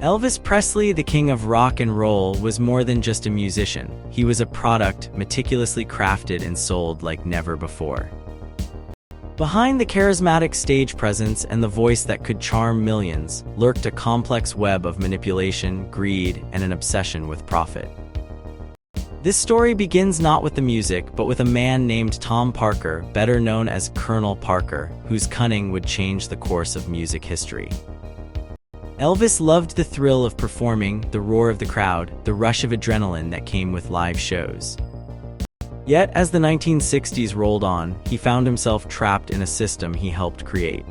Elvis Presley, the king of rock and roll, was more than just a musician. He was a product meticulously crafted and sold like never before. Behind the charismatic stage presence and the voice that could charm millions, lurked a complex web of manipulation, greed, and an obsession with profit. This story begins not with the music, but with a man named Tom Parker, better known as Colonel Parker, whose cunning would change the course of music history. Elvis loved the thrill of performing, the roar of the crowd, the rush of adrenaline that came with live shows. Yet, as the 1960s rolled on, he found himself trapped in a system he helped create.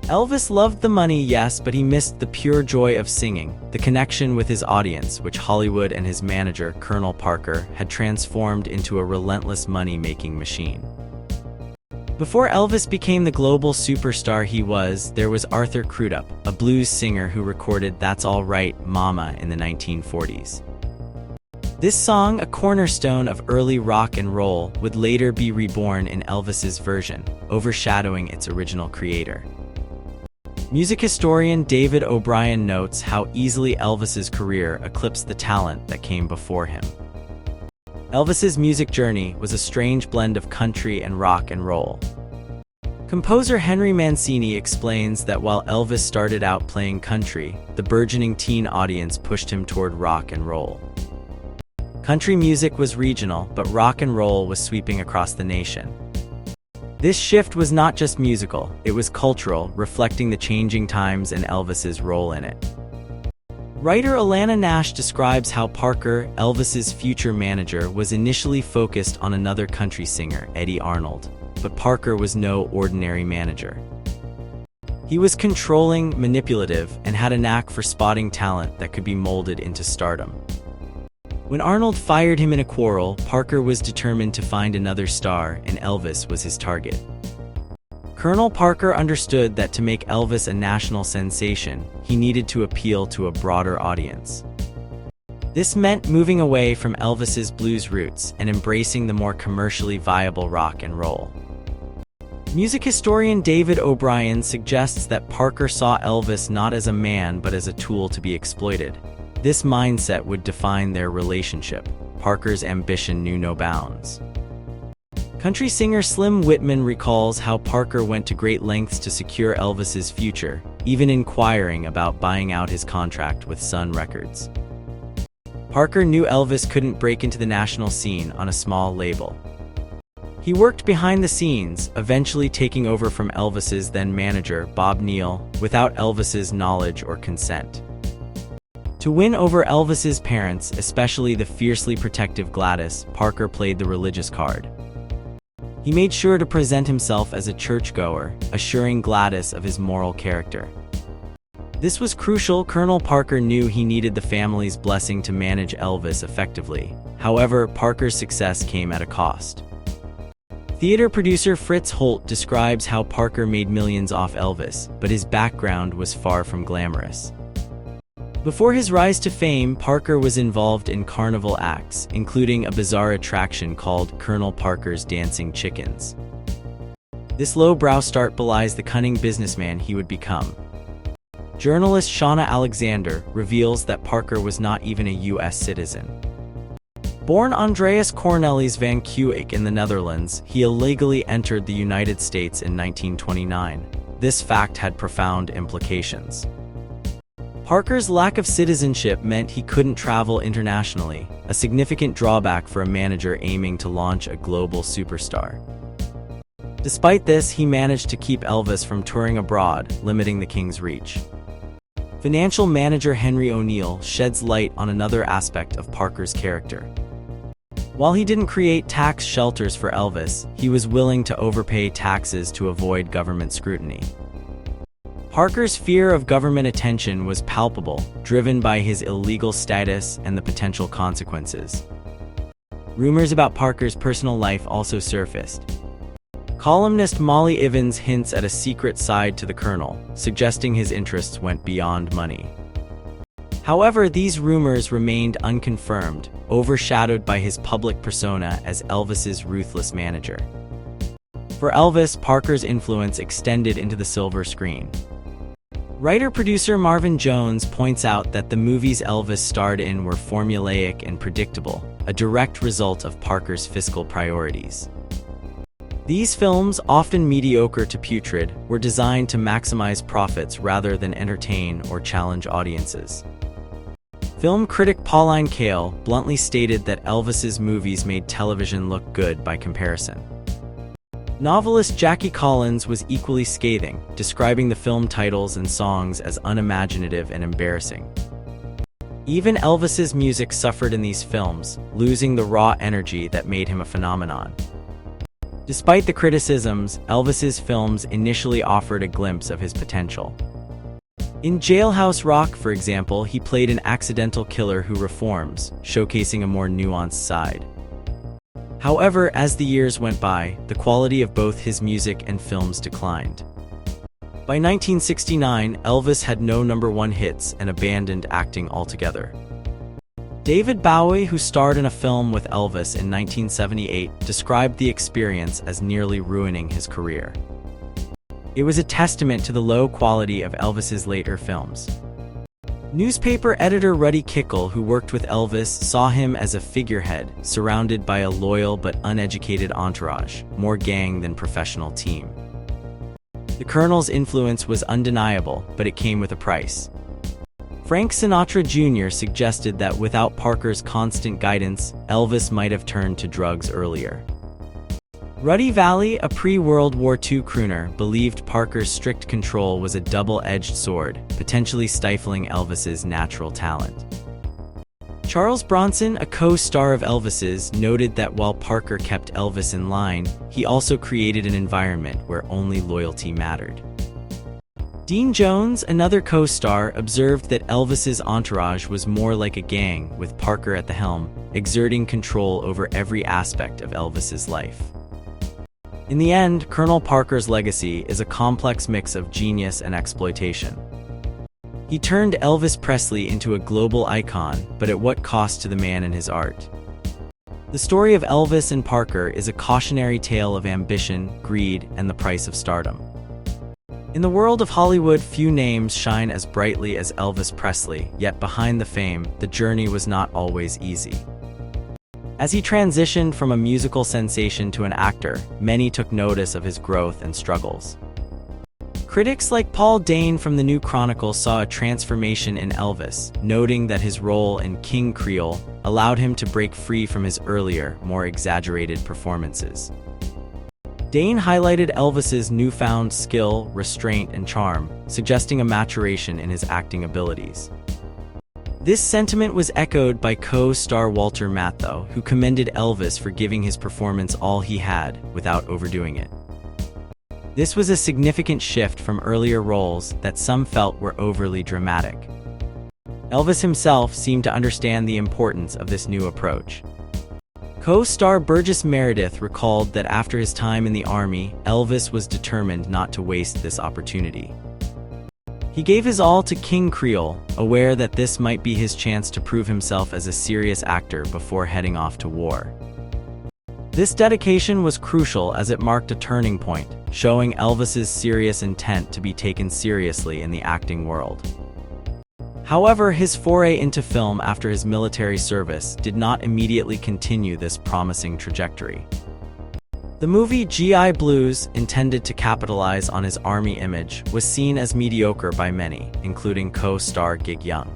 Elvis loved the money, yes, but he missed the pure joy of singing, the connection with his audience, which Hollywood and his manager, Colonel Parker, had transformed into a relentless money-making machine. Before Elvis became the global superstar there was Arthur Crudup, a blues singer who recorded That's All Right, Mama in the 1940s. This song, a cornerstone of early rock and roll, would later be reborn in Elvis's version, overshadowing its original creator. Music historian David O'Brien notes how easily Elvis's career eclipsed the talent that came before him. Elvis's music journey was a strange blend of country and rock and roll. Composer Henry Mancini explains that while Elvis started out playing country, the burgeoning teen audience pushed him toward rock and roll. Country music was regional, but rock and roll was sweeping across the nation. This shift was not just musical, it was cultural, reflecting the changing times and Elvis's role in it. Writer Alana Nash describes how Parker, Elvis's future manager, was initially focused on another country singer, Eddie Arnold, but Parker was no ordinary manager. He was controlling, manipulative, and had a knack for spotting talent that could be molded into stardom. When Arnold fired him in a quarrel, Parker was determined to find another star, and Elvis was his target. Colonel Parker understood that to make Elvis a national sensation, he needed to appeal to a broader audience. This meant moving away from Elvis's blues roots and embracing the more commercially viable rock and roll. Music historian David O'Brien suggests that Parker saw Elvis not as a man but as a tool to be exploited. This mindset would define their relationship. Parker's ambition knew no bounds. Country singer Slim Whitman recalls how Parker went to great lengths to secure Elvis's future, even inquiring about buying out his contract with Sun Records. Parker knew Elvis couldn't break into the national scene on a small label. He worked behind the scenes, eventually taking over from Elvis's then manager, Bob Neal, without Elvis's knowledge or consent. To win over Elvis's parents, especially the fiercely protective Gladys, Parker played the religious card. He made sure to present himself as a churchgoer, assuring Gladys of his moral character. This was crucial. Colonel Parker knew he needed the family's blessing to manage Elvis effectively. However, Parker's success came at a cost. Theater producer Fritz Holt describes how Parker made millions off Elvis, but his background was far from glamorous. Before his rise to fame, Parker was involved in carnival acts, including a bizarre attraction called Colonel Parker's Dancing Chickens. This lowbrow start belies the cunning businessman he would become. Journalist Shauna Alexander reveals that Parker was not even a U.S. citizen. Born Andreas Cornelis van Kuijk in the Netherlands, he illegally entered the United States in 1929. This fact had profound implications. Parker's lack of citizenship meant he couldn't travel internationally, a significant drawback for a manager aiming to launch a global superstar. Despite this, he managed to keep Elvis from touring abroad, limiting the king's reach. Financial manager Henry O'Neill sheds light on another aspect of Parker's character. While he didn't create tax shelters for Elvis, he was willing to overpay taxes to avoid government scrutiny. Parker's fear of government attention was palpable, driven by his illegal status and the potential consequences. Rumors about Parker's personal life also surfaced. Columnist Molly Ivins hints at a secret side to the Colonel, suggesting his interests went beyond money. However, these rumors remained unconfirmed, overshadowed by his public persona as Elvis's ruthless manager. For Elvis, Parker's influence extended into the silver screen. Writer-producer Marvin Jones points out that the movies Elvis starred in were formulaic and predictable, a direct result of Parker's fiscal priorities. These films, often mediocre to putrid, were designed to maximize profits rather than entertain or challenge audiences. Film critic Pauline Kael bluntly stated that Elvis's movies made television look good by comparison. Novelist Jackie Collins was equally scathing, describing the film titles and songs as unimaginative and embarrassing. Even Elvis's music suffered in these films, losing the raw energy that made him a phenomenon. Despite the criticisms, Elvis's films initially offered a glimpse of his potential. In Jailhouse Rock, for example, he played an accidental killer who reforms, showcasing a more nuanced side. However, as the years went by, the quality of both his music and films declined. By 1969, Elvis had no #1 hits and abandoned acting altogether. David Bowie, who starred in a film with Elvis in 1978, described the experience as nearly ruining his career. It was a testament to the low quality of Elvis's later films. Newspaper editor Ruddy Kickle, who worked with Elvis, saw him as a figurehead, surrounded by a loyal but uneducated entourage, more gang than professional team. The Colonel's influence was undeniable, but it came with a price. Frank Sinatra Jr. suggested that without Parker's constant guidance, Elvis might have turned to drugs earlier. Ruddy Valley, a pre-World War II crooner, believed Parker's strict control was a double-edged sword, potentially stifling Elvis's natural talent. Charles Bronson, a co-star of Elvis's, noted that while Parker kept Elvis in line, he also created an environment where only loyalty mattered. Dean Jones, another co-star, observed that Elvis's entourage was more like a gang, with Parker at the helm, exerting control over every aspect of Elvis's life. In the end, Colonel Parker's legacy is a complex mix of genius and exploitation. He turned Elvis Presley into a global icon, but at what cost to the man and his art? The story of Elvis and Parker is a cautionary tale of ambition, greed, and the price of stardom. In the world of Hollywood, few names shine as brightly as Elvis Presley, yet behind the fame, the journey was not always easy. As he transitioned from a musical sensation to an actor, many took notice of his growth and struggles. Critics like Paul Dane from the New Chronicle saw a transformation in Elvis, noting that his role in King Creole allowed him to break free from his earlier, more exaggerated performances. Dane highlighted Elvis's newfound skill, restraint, and charm, suggesting a maturation in his acting abilities. This sentiment was echoed by co-star Walter Matthau, who commended Elvis for giving his performance all he had, without overdoing it. This was a significant shift from earlier roles that some felt were overly dramatic. Elvis himself seemed to understand the importance of this new approach. Co-star Burgess Meredith recalled that after his time in the Army, Elvis was determined not to waste this opportunity. He gave his all to King Creole, aware that this might be his chance to prove himself as a serious actor before heading off to war. This dedication was crucial as it marked a turning point, showing Elvis's serious intent to be taken seriously in the acting world. However, his foray into film after his military service did not immediately continue this promising trajectory. The movie G.I. Blues, intended to capitalize on his Army image, was seen as mediocre by many, including co-star Gig Young.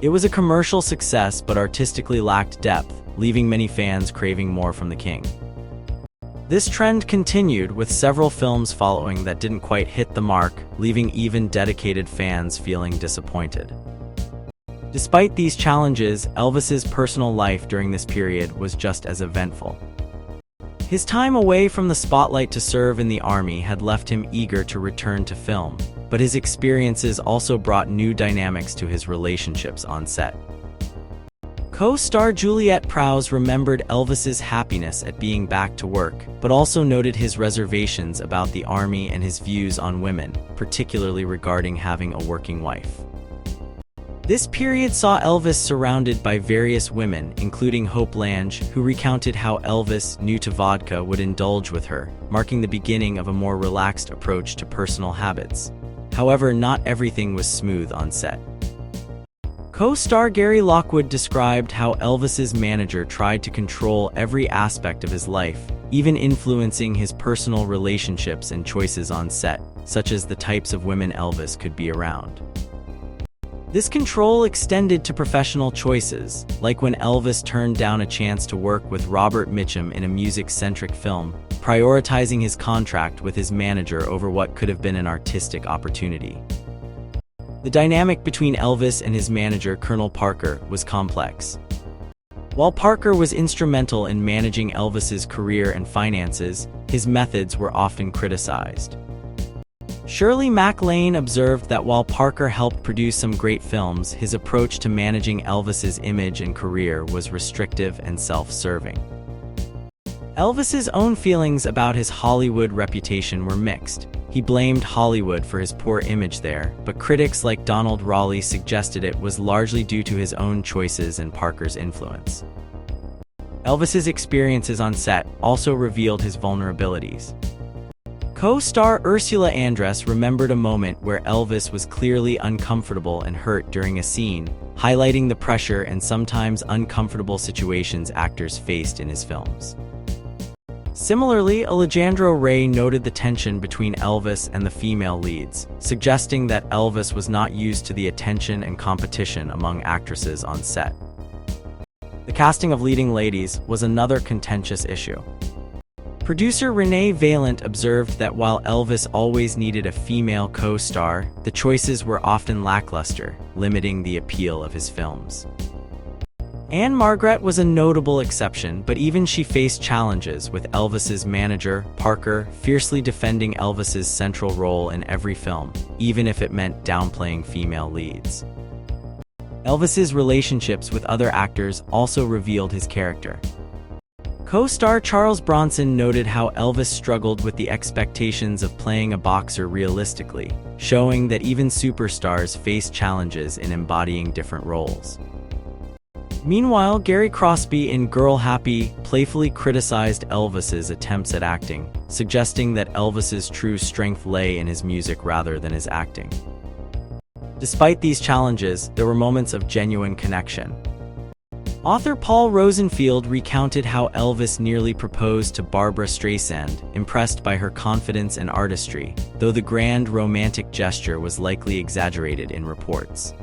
It was a commercial success but artistically lacked depth, leaving many fans craving more from the King. This trend continued, with several films following that didn't quite hit the mark, leaving even dedicated fans feeling disappointed. Despite these challenges, Elvis's personal life during this period was just as eventful. His time away from the spotlight to serve in the Army had left him eager to return to film, but his experiences also brought new dynamics to his relationships on set. Co-star Juliette Prowse remembered Elvis's happiness at being back to work, but also noted his reservations about the Army and his views on women, particularly regarding having a working wife. This period saw Elvis surrounded by various women, including Hope Lange, who recounted how Elvis, new to vodka, would indulge with her, marking the beginning of a more relaxed approach to personal habits. However, not everything was smooth on set. Co-star Gary Lockwood described how Elvis's manager tried to control every aspect of his life, even influencing his personal relationships and choices on set, such as the types of women Elvis could be around. This control extended to professional choices, like when Elvis turned down a chance to work with Robert Mitchum in a music-centric film, prioritizing his contract with his manager over what could have been an artistic opportunity. The dynamic between Elvis and his manager, Colonel Parker, was complex. While Parker was instrumental in managing Elvis's career and finances, his methods were often criticized. Shirley MacLaine observed that while Parker helped produce some great films, his approach to managing Elvis's image and career was restrictive and self-serving. Elvis's own feelings about his Hollywood reputation were mixed. He blamed Hollywood for his poor image there, but critics like Donald Raleigh suggested it was largely due to his own choices and Parker's influence. Elvis's experiences on set also revealed his vulnerabilities. Co-star Ursula Andress remembered a moment where Elvis was clearly uncomfortable and hurt during a scene, highlighting the pressure and sometimes uncomfortable situations actors faced in his films. Similarly, Alejandro Rey noted the tension between Elvis and the female leads, suggesting that Elvis was not used to the attention and competition among actresses on set. The casting of leading ladies was another contentious issue. Producer Renee Valent observed that while Elvis always needed a female co-star, the choices were often lackluster, limiting the appeal of his films. Anne Margaret was a notable exception, but even she faced challenges, with Elvis's manager, Parker, fiercely defending Elvis's central role in every film, even if it meant downplaying female leads. Elvis's relationships with other actors also revealed his character. Co-star Charles Bronson noted how Elvis struggled with the expectations of playing a boxer realistically, showing that even superstars face challenges in embodying different roles. Meanwhile, Gary Crosby in Girl Happy playfully criticized Elvis's attempts at acting, suggesting that Elvis's true strength lay in his music rather than his acting. Despite these challenges, there were moments of genuine connection. Author Paul Rosenfield recounted how Elvis nearly proposed to Barbra Streisand, impressed by her confidence and artistry, though the grand romantic gesture was likely exaggerated in reports.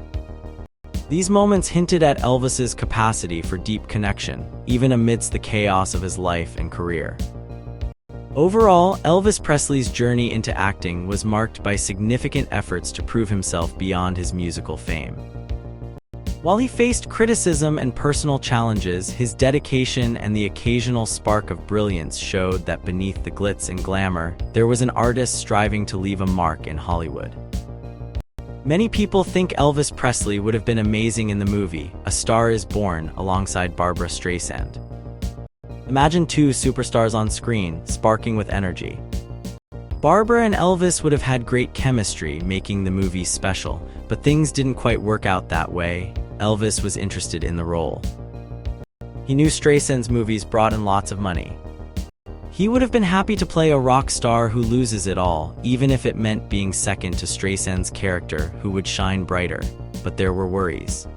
These moments hinted at Elvis's capacity for deep connection, even amidst the chaos of his life and career. Overall, Elvis Presley's journey into acting was marked by significant efforts to prove himself beyond his musical fame. While he faced criticism and personal challenges, his dedication and the occasional spark of brilliance showed that beneath the glitz and glamour, there was an artist striving to leave a mark in Hollywood. Many people think Elvis Presley would have been amazing in the movie A Star Is Born alongside Barbra Streisand. Imagine two superstars on screen, sparking with energy. Barbra and Elvis would have had great chemistry, making the movie special, but things didn't quite work out that way. Elvis was interested in the role. He knew Streisand's movies brought in lots of money. He would have been happy to play a rock star who loses it all, even if it meant being second to Streisand's character, who would shine brighter. But there were worries.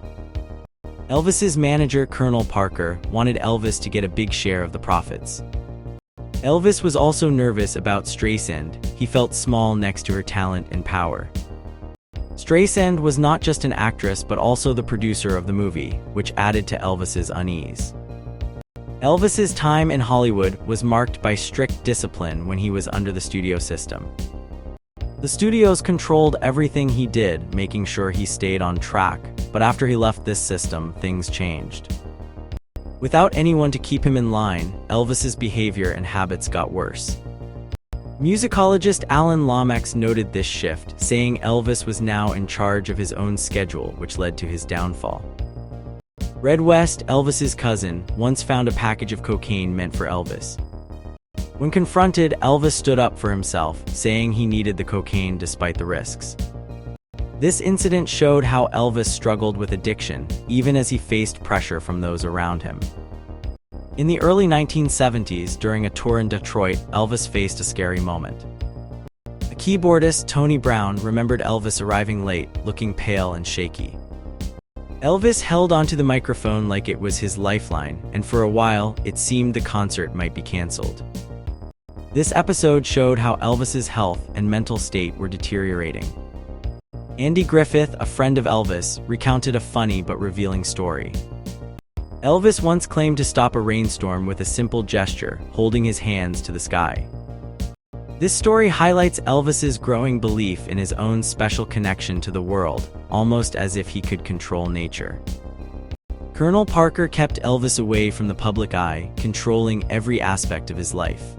Elvis's manager, Colonel Parker, wanted Elvis to get a big share of the profits. Elvis was also nervous about Streisand. He felt small next to her talent and power. Streisand was not just an actress but also the producer of the movie, which added to Elvis's unease. Elvis's time in Hollywood was marked by strict discipline when he was under the studio system. The studios controlled everything he did, making sure he stayed on track, but after he left this system, things changed. Without anyone to keep him in line, Elvis's behavior and habits got worse. Musicologist Alan Lomax noted this shift, saying Elvis was now in charge of his own schedule, which led to his downfall. Red West, Elvis's cousin, once found a package of cocaine meant for Elvis. When confronted, Elvis stood up for himself, saying he needed the cocaine despite the risks. This incident showed how Elvis struggled with addiction, even as he faced pressure from those around him. In the early 1970s, during a tour in Detroit, Elvis faced a scary moment. A keyboardist, Tony Brown, remembered Elvis arriving late, looking pale and shaky. Elvis held onto the microphone like it was his lifeline, and for a while, it seemed the concert might be canceled. This episode showed how Elvis's health and mental state were deteriorating. Andy Griffith, a friend of Elvis, recounted a funny but revealing story. Elvis once claimed to stop a rainstorm with a simple gesture, holding his hands to the sky. This story highlights Elvis's growing belief in his own special connection to the world, almost as if he could control nature. Colonel Parker kept Elvis away from the public eye, controlling every aspect of his life.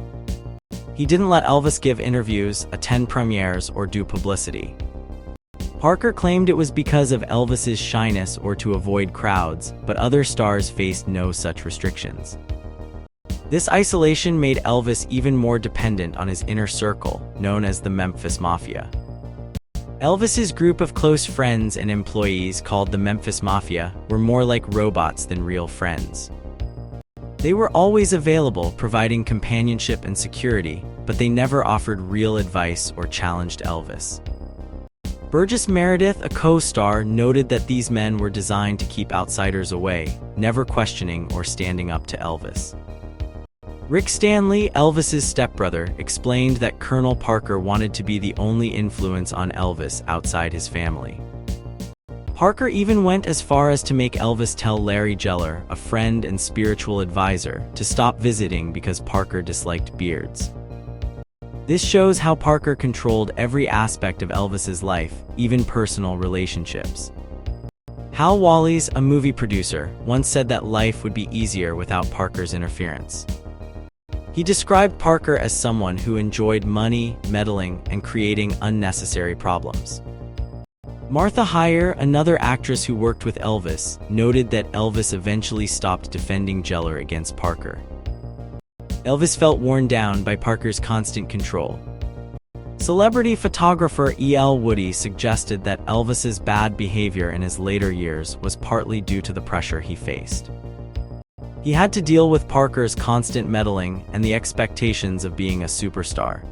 He didn't let Elvis give interviews, attend premieres, or do publicity. Parker claimed it was because of Elvis's shyness or to avoid crowds, but other stars faced no such restrictions. This isolation made Elvis even more dependent on his inner circle, known as the Memphis Mafia. Elvis's group of close friends and employees, called the Memphis Mafia, were more like robots than real friends. They were always available, providing companionship and security, but they never offered real advice or challenged Elvis. Burgess Meredith, a co-star, noted that these men were designed to keep outsiders away, never questioning or standing up to Elvis. Rick Stanley, Elvis's stepbrother, explained that Colonel Parker wanted to be the only influence on Elvis outside his family. Parker even went as far as to make Elvis tell Larry Geller, a friend and spiritual advisor, to stop visiting because Parker disliked beards. This shows how Parker controlled every aspect of Elvis's life, even personal relationships. Hal Wallis, a movie producer, once said that life would be easier without Parker's interference. He described Parker as someone who enjoyed money, meddling, and creating unnecessary problems. Martha Heyer, another actress who worked with Elvis, noted that Elvis eventually stopped defending Geller against Parker. Elvis felt worn down by Parker's constant control. Celebrity photographer E.L. Woody suggested that Elvis's bad behavior in his later years was partly due to the pressure he faced. He had to deal with Parker's constant meddling and the expectations of being a superstar.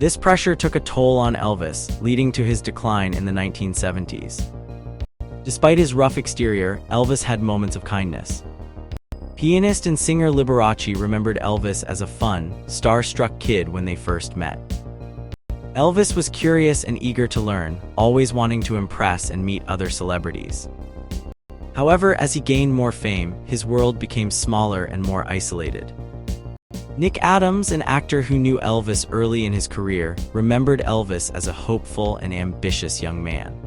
This pressure took a toll on Elvis, leading to his decline in the 1970s. Despite his rough exterior, Elvis had moments of kindness. Pianist and singer Liberace remembered Elvis as a fun, star-struck kid when they first met. Elvis was curious and eager to learn, always wanting to impress and meet other celebrities. However, as he gained more fame, his world became smaller and more isolated. Nick Adams, an actor who knew Elvis early in his career, remembered Elvis as a hopeful and ambitious young man.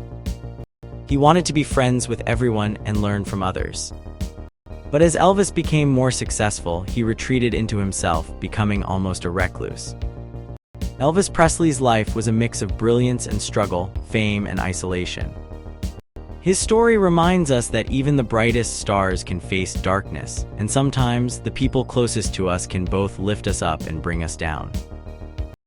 He wanted to be friends with everyone and learn from others. But as Elvis became more successful, he retreated into himself, becoming almost a recluse. Elvis Presley's life was a mix of brilliance and struggle, fame and isolation. His story reminds us that even the brightest stars can face darkness, and sometimes the people closest to us can both lift us up and bring us down.